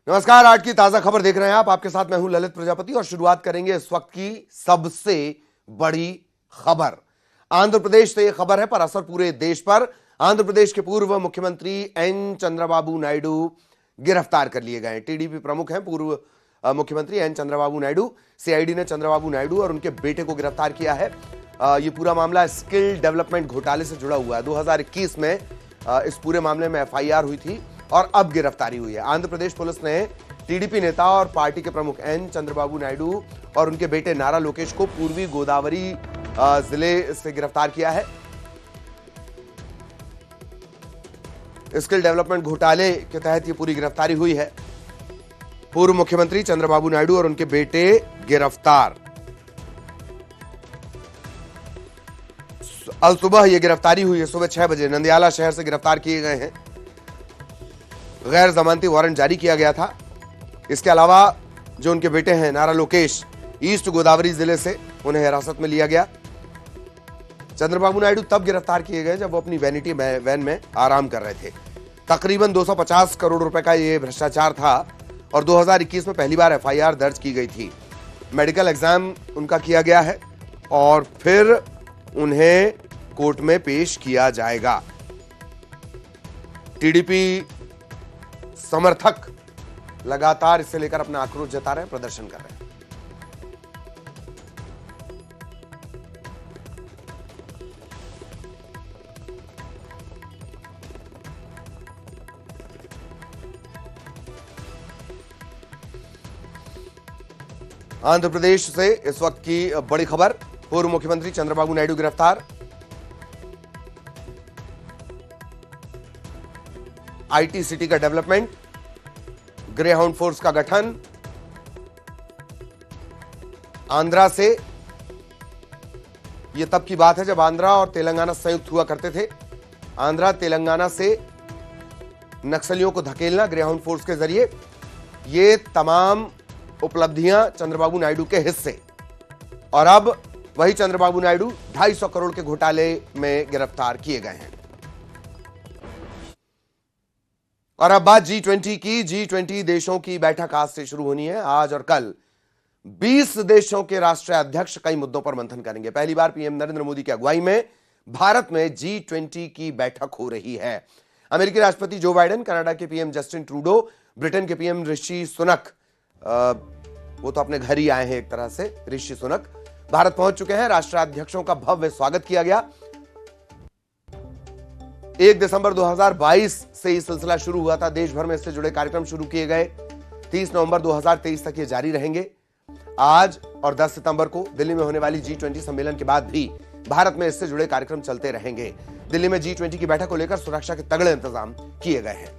नमस्कार, आज की ताजा खबर देख रहे हैं आप। आपके साथ मैं हूं ललित प्रजापति और शुरुआत करेंगे इस वक्त की सबसे बड़ी खबर। आंध्र प्रदेश से यह खबर है, पर असर पूरे देश पर। आंध्र प्रदेश के पूर्व मुख्यमंत्री एन चंद्रबाबू नायडू गिरफ्तार कर लिए गए। टीडीपी प्रमुख हैं पूर्व मुख्यमंत्री एन चंद्रबाबू नायडू। सीआईडी ने चंद्रबाबू नायडू और उनके बेटे को गिरफ्तार किया है। यह पूरा मामला स्किल डेवलपमेंट घोटाले से जुड़ा हुआ है। 2021 में इस पूरे मामले में एफआईआर हुई थी और अब गिरफ्तारी हुई है। आंध्र प्रदेश पुलिस ने टीडीपी नेता और पार्टी के प्रमुख एन चंद्रबाबू नायडू और उनके बेटे नारा लोकेश को पूर्वी गोदावरी जिले से गिरफ्तार किया है। स्किल डेवलपमेंट घोटाले के तहत ये पूरी गिरफ्तारी हुई है। पूर्व मुख्यमंत्री चंद्रबाबू नायडू और उनके बेटे गिरफ्तार। कल सुबह यह गिरफ्तारी हुई है। सुबह 6 बजे नंदियाला शहर से गिरफ्तार किए गए हैं। गैर जमानती वारंट जारी किया गया था। इसके अलावा जो उनके बेटे हैं नारा लोकेश, ईस्ट गोदावरी जिले से उन्हें हिरासत में लिया गया। चंद्रबाबू नायडू तब गिरफ्तार किए गए जब वो अपनी वैनिटी वैन में आराम कर रहे थे। तकरीबन 250 करोड़ रुपए का यह भ्रष्टाचार था और 2021 में पहली बार एफआईआर दर्ज की गई थी। मेडिकल एग्जाम उनका किया गया है और फिर उन्हें कोर्ट में पेश किया जाएगा। टीडीपी समर्थक लगातार इसे लेकर अपना आक्रोश जता रहे हैं, प्रदर्शन कर रहे हैं। आंध्र प्रदेश से इस वक्त की बड़ी खबर। पूर्व मुख्यमंत्री चंद्रबाबू नायडू गिरफ्तार। आईटी सिटी का डेवलपमेंट, ग्रे हाउंड फोर्स का गठन। आंध्रा से यह तब की बात है जब आंध्रा और तेलंगाना संयुक्त हुआ करते थे। आंध्रा तेलंगाना से नक्सलियों को धकेलना ग्रे हाउंड फोर्स के जरिए, ये तमाम उपलब्धियां चंद्रबाबू नायडू के हिस्से। और अब वही चंद्रबाबू नायडू 250 करोड़ के घोटाले में गिरफ्तार किए गए हैं। और अब बात G20 की। G20 देशों की बैठक आज से शुरू होनी है। आज और कल 20 देशों के राष्ट्रीय अध्यक्ष कई मुद्दों पर मंथन करेंगे। पहली बार पीएम नरेंद्र मोदी की अगुवाई में भारत में G20 की बैठक हो रही है। अमेरिकी राष्ट्रपति जो बाइडेन, कनाडा के पीएम जस्टिन ट्रूडो, ब्रिटेन के पीएम ऋषि सुनक, वो तो अपने घर ही आए हैं एक तरह से, ऋषि सुनक भारत पहुंच चुके हैं। राष्ट्राध्यक्षों का भव्य स्वागत किया गया। 1 दिसंबर 2022 से यह सिलसिला शुरू हुआ था। देश भर में इससे जुड़े कार्यक्रम शुरू किए गए। 30 नवंबर 2023 तक ये जारी रहेंगे। आज और 10 सितंबर को दिल्ली में होने वाली G20 सम्मेलन के बाद भी भारत में इससे जुड़े कार्यक्रम चलते रहेंगे। दिल्ली में G20 की बैठक को लेकर सुरक्षा के तगड़े इंतजाम किए गए हैं।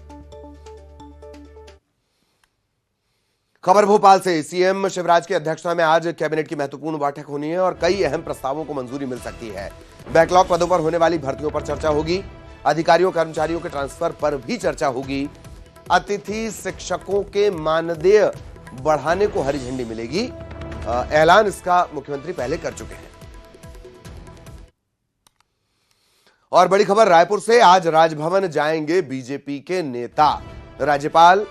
खबर भोपाल से। सीएम शिवराज की अध्यक्षता में आज कैबिनेट की महत्वपूर्ण बैठक होनी है और कई अहम प्रस्तावों को मंजूरी मिल सकती है। बैकलॉग पदों पर होने वाली भर्तियों पर चर्चा होगी। अधिकारियों कर्मचारियों के ट्रांसफर पर भी चर्चा होगी। अतिथि शिक्षकों के मानदेय बढ़ाने को हरी झंडी मिलेगी। ऐलान इसका मुख्यमंत्री पहले कर चुके हैं। और बड़ी खबर रायपुर से। आज राजभवन जाएंगे बीजेपी के नेता। राज्यपाल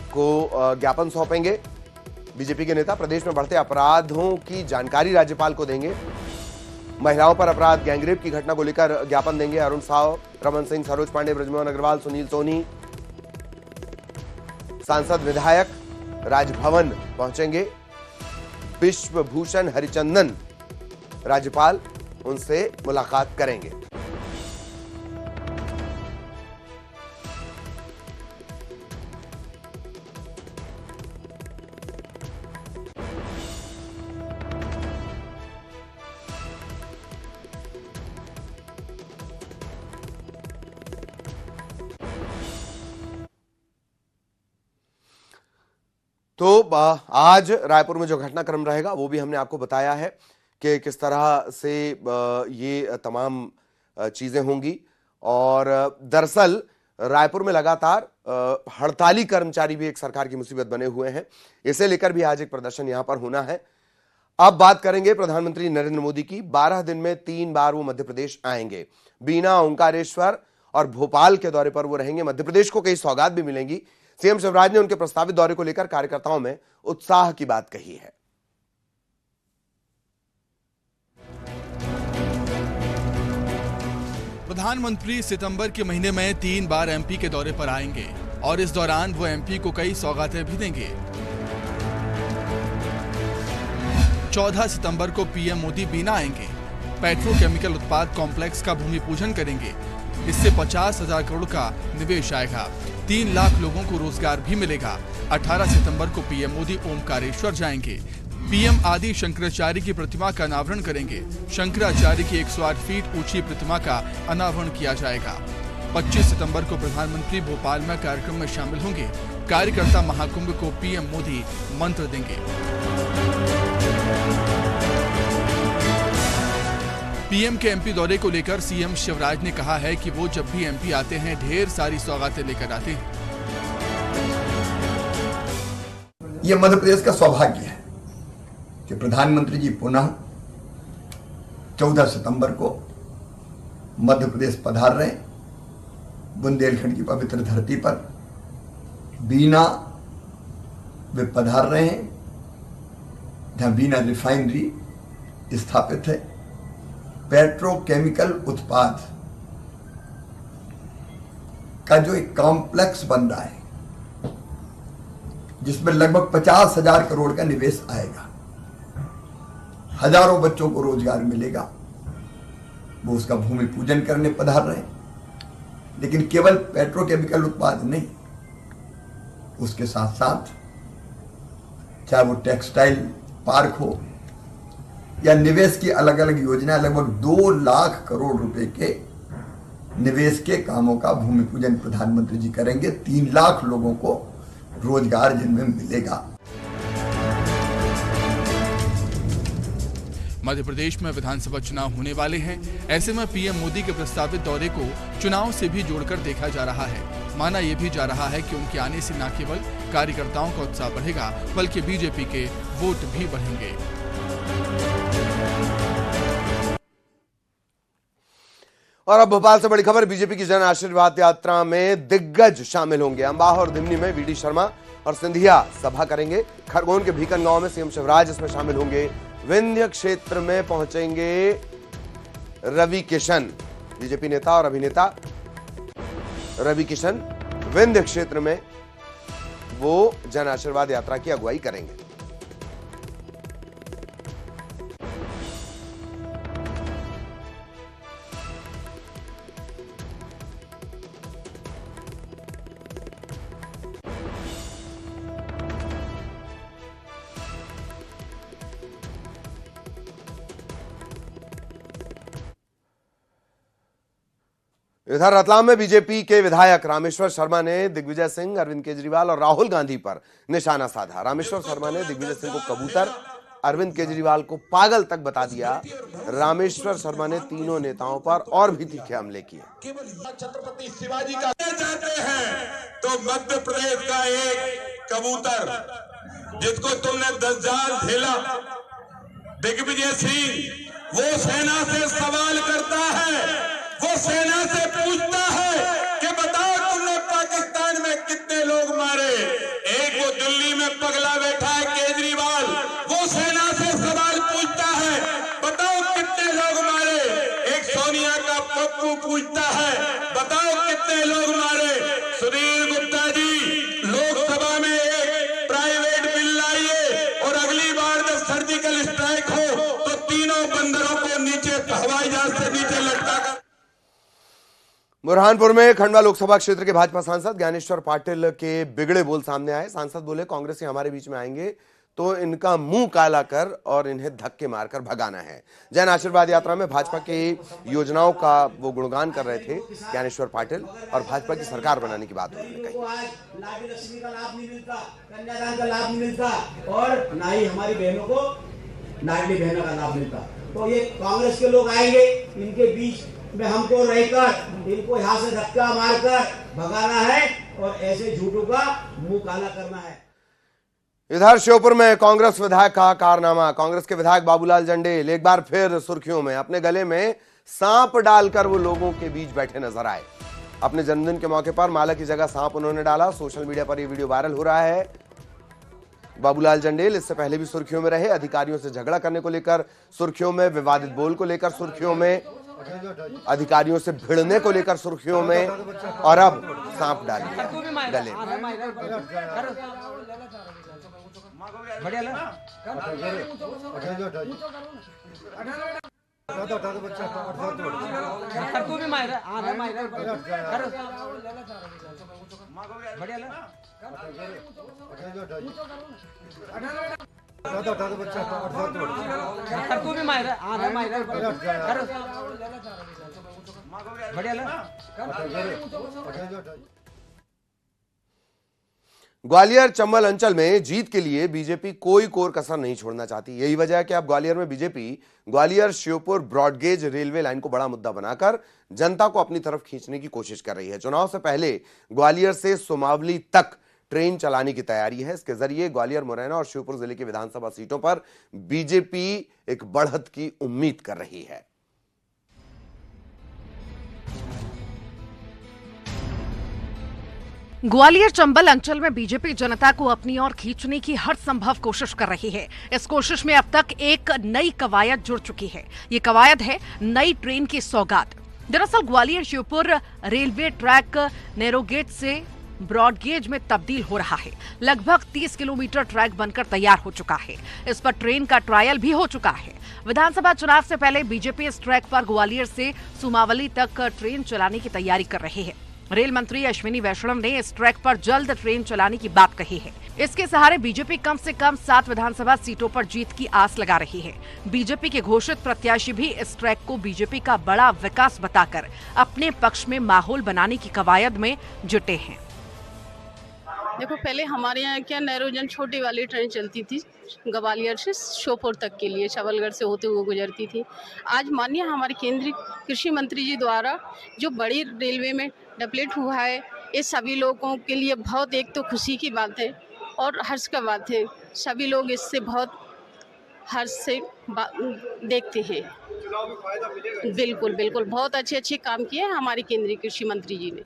को ज्ञापन सौंपेंगे। बीजेपी के नेता प्रदेश में बढ़ते अपराधों की जानकारी राज्यपाल को देंगे। महिलाओं पर अपराध, गैंगरेप की घटना को लेकर ज्ञापन देंगे। अरुण साव, रमन सिंह, सरोज पांडे, ब्रजमोहन अग्रवाल, सुनील सोनी, सांसद, विधायक राजभवन पहुंचेंगे। विश्व भूषण हरिचंदन राज्यपाल उनसे मुलाकात करेंगे। तो आज रायपुर में जो घटनाक्रम रहेगा वो भी हमने आपको बताया है कि किस तरह से ये तमाम चीजें होंगी। और दरअसल रायपुर में लगातार हड़ताली कर्मचारी भी एक सरकार की मुसीबत बने हुए हैं। इसे लेकर भी आज एक प्रदर्शन यहां पर होना है। अब बात करेंगे प्रधानमंत्री नरेंद्र मोदी की। 12 दिन में 3 बार वो मध्य प्रदेश आएंगे। बीना, ओंकारेश्वर और भोपाल के दौरे पर वो रहेंगे। मध्य प्रदेश को कई सौगात भी मिलेंगी। सीएम शिवराज ने उनके प्रस्तावित दौरे को लेकर कार्यकर्ताओं में उत्साह की बात कही है। प्रधानमंत्री सितंबर के महीने में 3 बार एमपी के दौरे पर आएंगे और इस दौरान वो एमपी को कई सौगातें भी देंगे। 14 सितंबर को पीएम मोदी बीना आएंगे, पेट्रोकेमिकल उत्पाद कॉम्प्लेक्स का भूमि पूजन करेंगे। इससे 50,000 करोड़ का निवेश आएगा, 3 लाख लोगों को रोजगार भी मिलेगा। 18 सितंबर को पीएम मोदी ओमकारेश्वर जाएंगे, पीएम आदि शंकराचार्य की प्रतिमा का अनावरण करेंगे। शंकराचार्य की 108 फीट ऊंची प्रतिमा का अनावरण किया जाएगा। 25 सितंबर को प्रधानमंत्री भोपाल में कार्यक्रम में शामिल होंगे। कार्यकर्ता महाकुंभ को पीएम मोदी मंत्र देंगे। पीएम के एमपी दौरे को लेकर सीएम शिवराज ने कहा है कि वो जब भी एमपी आते हैं ढेर सारी सौगातें लेकर आते हैं। ये मध्य प्रदेश का सौभाग्य है कि प्रधानमंत्री जी पुनः 14 सितंबर को मध्य प्रदेश पधार रहे हैं। बुंदेलखंड की पवित्र धरती पर बीना वे पधार रहे हैं, जहां बीना रिफाइनरी स्थापित है। पेट्रोकेमिकल उत्पाद का जो एक कॉम्प्लेक्स बन रहा है, जिसमें लगभग 50,000 करोड़ का निवेश आएगा, हजारों बच्चों को रोजगार मिलेगा, वो उसका भूमि पूजन करने पधार रहे हैं। लेकिन केवल पेट्रोकेमिकल उत्पाद नहीं, उसके साथ साथ चाहे वो टेक्सटाइल पार्क हो या निवेश की अलग अलग योजनाएं, लगभग 2 लाख करोड़ रुपए के निवेश के कामों का भूमि पूजन प्रधानमंत्री जी करेंगे। 3 लाख लोगों को रोजगार जिनमें मिलेगा। मध्य प्रदेश में विधानसभा चुनाव होने वाले हैं। ऐसे में पीएम मोदी के प्रस्तावित दौरे को चुनाव से भी जोड़कर देखा जा रहा है। माना यह भी जा रहा है कि उनके आने से न केवल कार्यकर्ताओं का उत्साह बढ़ेगा, बल्कि बीजेपी के वोट भी बढ़ेंगे। और अब भोपाल से बड़ी खबर, बीजेपी की जन आशीर्वाद यात्रा में दिग्गज शामिल होंगे। अंबाह और दिमनी में वीडी शर्मा और सिंधिया सभा करेंगे। खरगोन के भीकन गांव में सीएम शिवराज इसमें शामिल होंगे। विंध्य क्षेत्र में पहुंचेंगे रवि किशन, बीजेपी नेता और अभिनेता रवि किशन विंध्य क्षेत्र में वो जन आशीर्वाद यात्रा की अगुवाई करेंगे। इधर रतलाम में बीजेपी के विधायक रामेश्वर शर्मा ने दिग्विजय सिंह, अरविंद केजरीवाल और राहुल गांधी पर निशाना साधा। रामेश्वर शर्मा ने दिग्विजय सिंह को कबूतर, अरविंद केजरीवाल को पागल तक बता दिया। रामेश्वर शर्मा ने तीनों नेताओं पर और भी तीखे हमले किए। छत्रपति शिवाजी का जाते हैं तो मध्य प्रदेश का एक कबूतर जिसको तुमने 10 जाल झेला, दिग्विजय सिंह, वो सेना से सवाल करता है, वो सेना से पूछता है कि बताओ तुमने पाकिस्तान में कितने लोग मारे। एक वो दिल्ली में पगला बैठा है केजरीवाल, वो सेना से सवाल पूछता है, बताओ कितने लोग मारे। एक सोनिया का पप्पू पूछता है, बताओ कितने लोग मारे। सुधीर गुप्ता जी, लोकसभा में एक प्राइवेट बिल लाइए और अगली बार जब सर्जिकल स्ट्राइक हो तो तीनों बंदरों को नीचे हवाई जहाज से नीचे लटका कर। बुरहानपुर में खंडवा लोकसभा क्षेत्र के भाजपा सांसद ज्ञानेश्वर पाटिल के बिगड़े बोल सामने आए। सांसद बोले, कांग्रेसी हमारे बीच में आएंगे तो इनका मुंह काला कर और इन्हें धक्के मारकर भगाना है। जन आशीर्वाद यात्रा में भाजपा की योजनाओं का वो गुणगान कर रहे थे ज्ञानेश्वर पाटिल और भाजपा की सरकार बनाने की बात उन्होंने कही। लाडली लक्ष्मी का लाभ नहीं मिलता, कन्यादान का लाभ नहीं मिलता और ना ही हमारी बहनों को लाडली बहनों का लाभ मिलता। तो ये कांग्रेस के लोग आएंगे, इनके बीच में हमको रहकर इनको यहाँ से धक्का मारकर भगाना है और ऐसे झूठों का मुंह काला करना है। इधर श्योपुर में कांग्रेस विधायक का कारनामा। कांग्रेस के विधायक बाबूलाल जंडेल एक बार फिर सुर्खियों में। अपने गले में सांप डालकर वो लोगों के बीच बैठे नजर आए। अपने जन्मदिन के मौके पर माला की जगह सांप उन्होंने डाला। सोशल मीडिया पर यह वीडियो वायरल हो रहा है। बाबूलाल जंडेल इससे पहले भी सुर्खियों में रहे। अधिकारियों से झगड़ा करने को लेकर सुर्खियों में, विवादित बोल को लेकर सुर्खियों में, अधिकारियों से भिड़ने को लेकर सुर्खियों में, और अब सांप डाल दिया गले में। ग्वालियर चंबल अंचल में जीत के लिए बीजेपी कोई कोर कसर नहीं छोड़ना चाहती। यही वजह है कि अब ग्वालियर में BJP Gwalior Sheopur broad gauge railway line को बड़ा मुद्दा बनाकर जनता को अपनी तरफ खींचने की कोशिश कर रही है। चुनाव से पहले ग्वालियर से सुमावली तक ट्रेन चलाने की तैयारी है। इसके जरिए ग्वालियर, मुरैना और श्योपुर जिले की विधानसभा सीटों पर बीजेपी एक बढ़त की उम्मीद कर रही है। ग्वालियर चंबल अंचल में बीजेपी जनता को अपनी ओर खींचने की हर संभव कोशिश कर रही है। इस कोशिश में अब तक एक नई कवायद जुड़ चुकी है। ये कवायद है नई ट्रेन की सौगात। दरअसल Gwalior Sheopur railway track narrow gauge से ब्रॉडगेज में तब्दील हो रहा है। लगभग 30 किलोमीटर ट्रैक बनकर तैयार हो चुका है। इस पर ट्रेन का ट्रायल भी हो चुका है। विधानसभा चुनाव से पहले बीजेपी इस ट्रैक पर ग्वालियर से सुमावली तक ट्रेन चलाने की तैयारी कर रही है। रेल मंत्री अश्विनी वैष्णव ने इस ट्रैक पर जल्द ट्रेन चलाने की बात कही है। इसके सहारे बीजेपी कम से कम 7 विधानसभा सीटों पर जीत की आस लगा रही है। बीजेपी के घोषित प्रत्याशी भी इस ट्रैक को बीजेपी का बड़ा विकास बताकर अपने पक्ष में माहौल बनाने की कवायद में जुटे हैं। देखो, पहले हमारे यहाँ क्या नैरोजन छोटी वाली ट्रेन चलती थी, ग्वालियर से श्योपुर तक के लिए सबलगढ़ से होते हुए गुजरती थी। आज माननीय हमारे केंद्रीय कृषि मंत्री जी द्वारा जो बड़ी रेलवे में डेवलप हुआ है, ये सभी लोगों के लिए बहुत एक तो खुशी की बात है और हर्ष का बात है। सभी लोग इससे बहुत हर्ष से देखते हैं। बिल्कुल बिल्कुल, बहुत अच्छे काम किए हैं हमारे केंद्रीय कृषि मंत्री जी ने।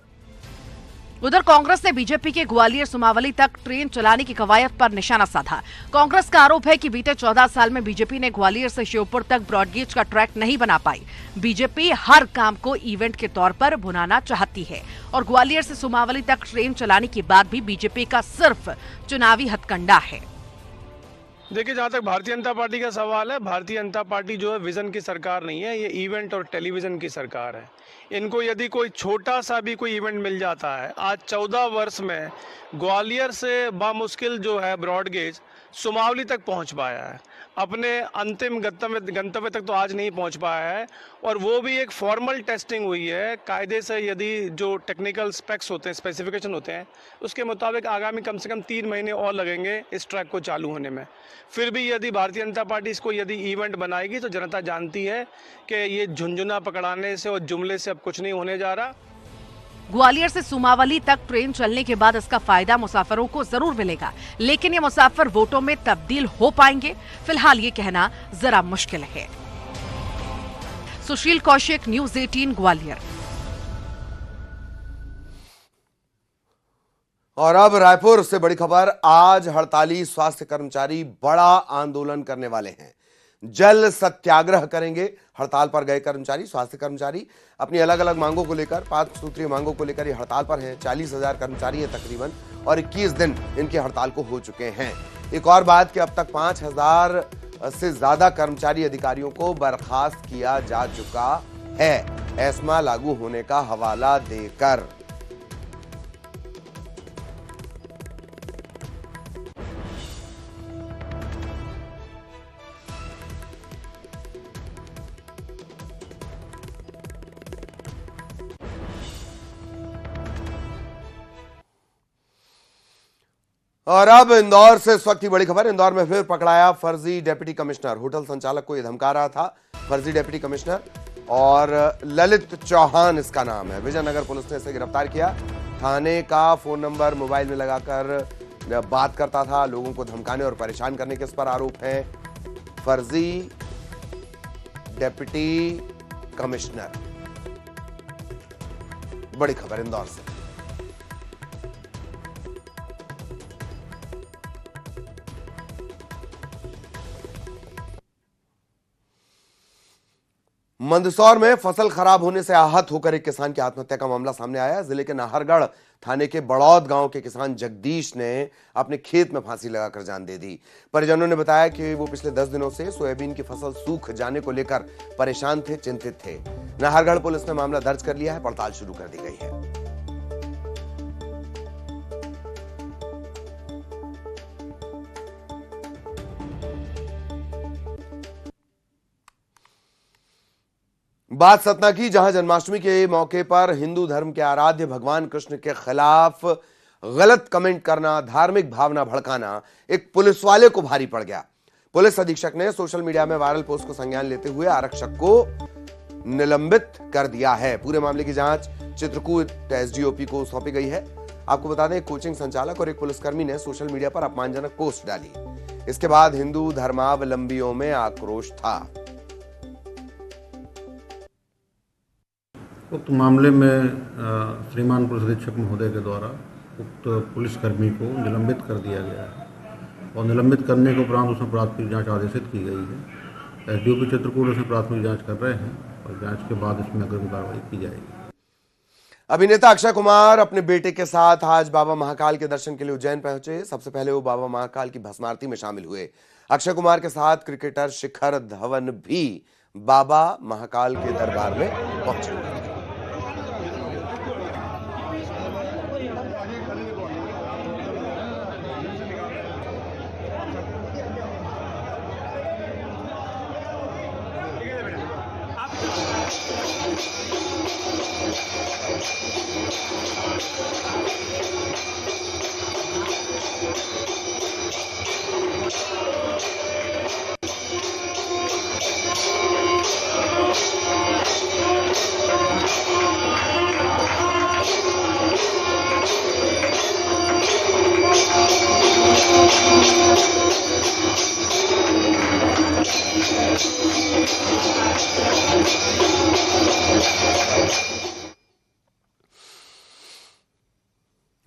उधर कांग्रेस ने बीजेपी के ग्वालियर सुमावली तक ट्रेन चलाने की कवायद पर निशाना साधा। कांग्रेस का आरोप है कि बीते 14 साल में बीजेपी ने ग्वालियर से श्योपुर तक ब्रॉडगेज का ट्रैक नहीं बना पाई। बीजेपी हर काम को इवेंट के तौर पर भुनाना चाहती है और ग्वालियर से सुमावली तक ट्रेन चलाने की बात भी बीजेपी का सिर्फ चुनावी हथकंडा है। देखिए, जहाँ तक भारतीय जनता पार्टी का सवाल है, भारतीय जनता पार्टी जो है विजन की सरकार नहीं है, ये इवेंट और टेलीविजन की सरकार है। इनको यदि कोई छोटा सा भी कोई इवेंट मिल जाता है, आज 14 वर्ष में ग्वालियर से बामुश्किल जो है ब्रॉडगेज सुमावली तक पहुंच पाया है। अपने अंतिम गंतव्य तक तो आज नहीं पहुंच पाया है, और वो भी एक फॉर्मल टेस्टिंग हुई है कायदे से। यदि जो टेक्निकल स्पेक्स होते हैं, स्पेसिफिकेशन होते हैं, उसके मुताबिक आगामी कम से कम 3 महीने और लगेंगे इस ट्रैक को चालू होने में। फिर भी यदि भारतीय जनता पार्टी इसको यदि इवेंट बनाएगी तो जनता जानती है कि ये झुंझुना पकड़ाने से और जुमले से अब कुछ नहीं होने जा रहा। ग्वालियर से सुमावली तक ट्रेन चलने के बाद इसका फायदा मुसाफिरों को जरूर मिलेगा, लेकिन ये मुसाफिर वोटों में तब्दील हो पाएंगे, फिलहाल ये कहना जरा मुश्किल है। सुशील कौशिक, न्यूज़ 18 ग्वालियर। और अब रायपुर से बड़ी खबर। आज हड़ताली स्वास्थ्य कर्मचारी बड़ा आंदोलन करने वाले हैं। जल सत्याग्रह करेंगे। हड़ताल पर गए कर्मचारी, स्वास्थ्य कर्मचारी अपनी अलग अलग मांगों को लेकर, 5 सूत्रीय मांगों को लेकर ये हड़ताल पर हैं। 40,000 कर्मचारी हैं तकरीबन, और 21 दिन इनकी हड़ताल को हो चुके हैं। एक और बात कि अब तक 5,000 से ज्यादा कर्मचारी अधिकारियों को बर्खास्त किया जा चुका है, एस्मा लागू होने का हवाला देकर। और अब इंदौर से इस वक्त की बड़ी खबर। इंदौर में फिर पकड़ाया फर्जी डिप्टी कमिश्नर। होटल संचालक को यह धमका रहा था फर्जी डिप्टी कमिश्नर, और ललित चौहान इसका नाम है। विजयनगर पुलिस ने इसे गिरफ्तार किया। थाने का फोन नंबर मोबाइल में लगाकर बात करता था, लोगों को धमकाने और परेशान करने के इस पर आरोप है। फर्जी डिप्टी कमिश्नर। बड़ी खबर इंदौर से। मंदसौर में फसल खराब होने से आहत होकर एक किसान की आत्महत्या का मामला सामने आया। जिले के नाहरगढ़ थाने के बड़ौद गांव के किसान जगदीश ने अपने खेत में फांसी लगाकर जान दे दी। परिजनों ने बताया कि वो पिछले 10 दिनों से सोयाबीन की फसल सूख जाने को लेकर परेशान थे, चिंतित थे। नाहरगढ़ पुलिस ने मामला दर्ज कर लिया है, पड़ताल शुरू कर दी गई है। बात सतना की, जहां जन्माष्टमी के मौके पर हिंदू धर्म के आराध्य भगवान कृष्ण के खिलाफ गलत कमेंट करना, धार्मिक भावना भड़काना एक पुलिस वाले को भारी पड़ गया। पुलिस अधीक्षक ने सोशल मीडिया में वायरल पोस्ट को संज्ञान लेते हुए आरक्षक को निलंबित कर दिया है। पूरे मामले की जांच चित्रकूट एसडीओपी को सौंपी गई है। आपको बता दें, कोचिंग संचालक और एक पुलिसकर्मी ने सोशल मीडिया पर अपमानजनक पोस्ट डाली। इसके बाद हिंदू धर्मावलंबियों में आक्रोश था। उक्त मामले में श्रीमान पुलिस अधीक्षक महोदय के द्वारा उक्त पुलिसकर्मी को निलंबित कर दिया गया है और निलंबित करने के उपरांत उसमें प्राथमिक जांच आदेशित की गई है। एसडीओपी चित्रकूट उसमें प्राथमिक जांच कर रहे हैं और जांच के बाद इसमें अग्रिम कार्रवाई की जाएगी। अभिनेता अक्षय कुमार अपने बेटे के साथ आज बाबा महाकाल के दर्शन के लिए उज्जैन पहुंचे। सबसे पहले वो बाबा महाकाल की भस्म आरती में शामिल हुए। अक्षय कुमार के साथ क्रिकेटर शिखर धवन भी बाबा महाकाल के दरबार में पहुंचे।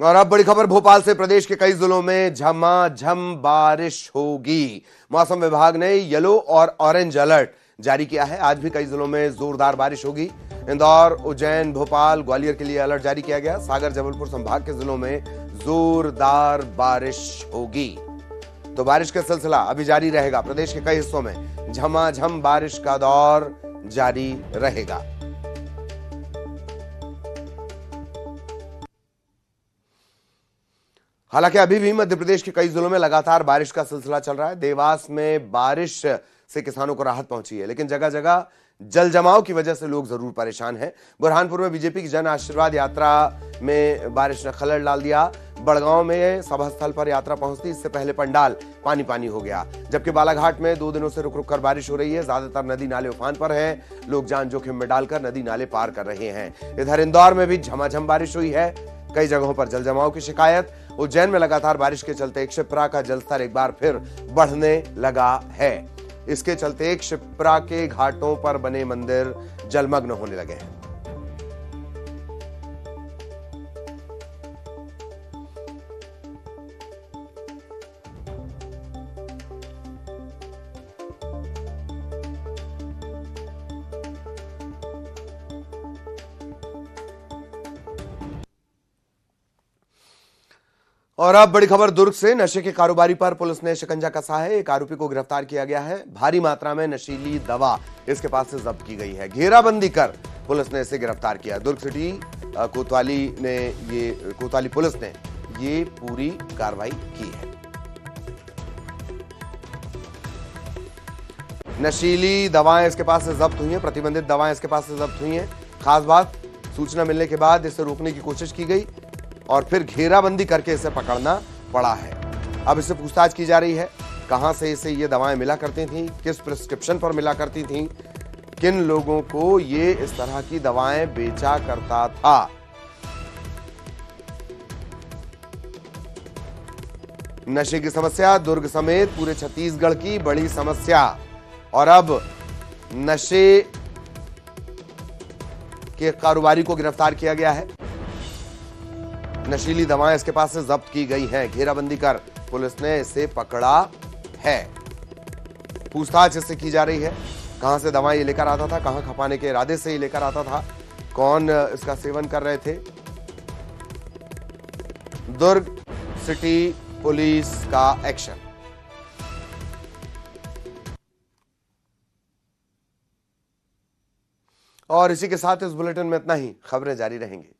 और अब बड़ी खबर भोपाल से। प्रदेश के कई जिलों में झमाझम बारिश होगी। मौसम विभाग ने येलो और ऑरेंज अलर्ट जारी किया है। आज भी कई जिलों में जोरदार बारिश होगी। इंदौर, उज्जैन, भोपाल, ग्वालियर के लिए अलर्ट जारी किया गया। सागर, जबलपुर संभाग के जिलों में जोरदार बारिश होगी। तो बारिश का सिलसिला अभी जारी रहेगा। प्रदेश के कई हिस्सों में झमाझम बारिश का दौर जारी रहेगा। हालांकि अभी भी मध्य प्रदेश के कई जिलों में लगातार बारिश का सिलसिला चल रहा है। देवास में बारिश से किसानों को राहत पहुंची है, लेकिन जगह जगह जल जमाव की वजह से लोग जरूर परेशान हैं। बुरहानपुर में बीजेपी की जन आशीर्वाद यात्रा में बारिश ने खलल डाल दिया। बड़गांव में सभा स्थल पर यात्रा पहुंचती इससे पहले पंडाल पानी पानी हो गया। जबकि बालाघाट में 2 दिनों से रुक रुक कर बारिश हो रही है। ज्यादातर नदी नाले उफान पर हैं। लोग जान जोखिम में डालकर नदी नाले पार कर रहे हैं। इधर इंदौर में भी झमाझम बारिश हुई है। कई जगहों पर जल जमाव की शिकायत। उज्जैन में लगातार बारिश के चलते क्षिप्रा का जलस्तर एक बार फिर बढ़ने लगा है। इसके चलते क्षिप्रा के घाटों पर बने मंदिर जलमग्न होने लगे हैं। और अब बड़ी खबर दुर्ग से। नशे के कारोबारी पर पुलिस ने शिकंजा कसा है। एक आरोपी को गिरफ्तार किया गया है। भारी मात्रा में नशीली दवा इसके पास से जब्त की गई है। घेराबंदी कर पुलिस ने इसे गिरफ्तार किया। दुर्ग सिटी कोतवाली पुलिस ने ये पूरी कार्रवाई की है। नशीली दवाएं इसके पास से जब्त हुई हैं। प्रतिबंधित दवाएं इसके पास से जब्त हुई हैं। खास बात, सूचना मिलने के बाद इसे रोकने की कोशिश की गई और फिर घेराबंदी करके इसे पकड़ना पड़ा है। अब इससे पूछताछ की जा रही है, कहां से इसे ये दवाएं मिला करती थीं, किस प्रिस्क्रिप्शन पर मिला करती थीं, किन लोगों को ये इस तरह की दवाएं बेचा करता था। नशे की समस्या दुर्ग समेत पूरे छत्तीसगढ़ की बड़ी समस्या। और अब नशे के कारोबारी को गिरफ्तार किया गया है। नशीली दवाएं इसके पास से जब्त की गई हैं। घेराबंदी कर पुलिस ने इसे पकड़ा है। पूछताछ इससे की जा रही है। कहां से दवाएं ये लेकर आता था, कहां खपाने के इरादे से ये लेकर आता था, कौन इसका सेवन कर रहे थे। दुर्ग सिटी पुलिस का एक्शन। और इसी के साथ इस बुलेटिन में इतना ही। खबरें जारी रहेंगी।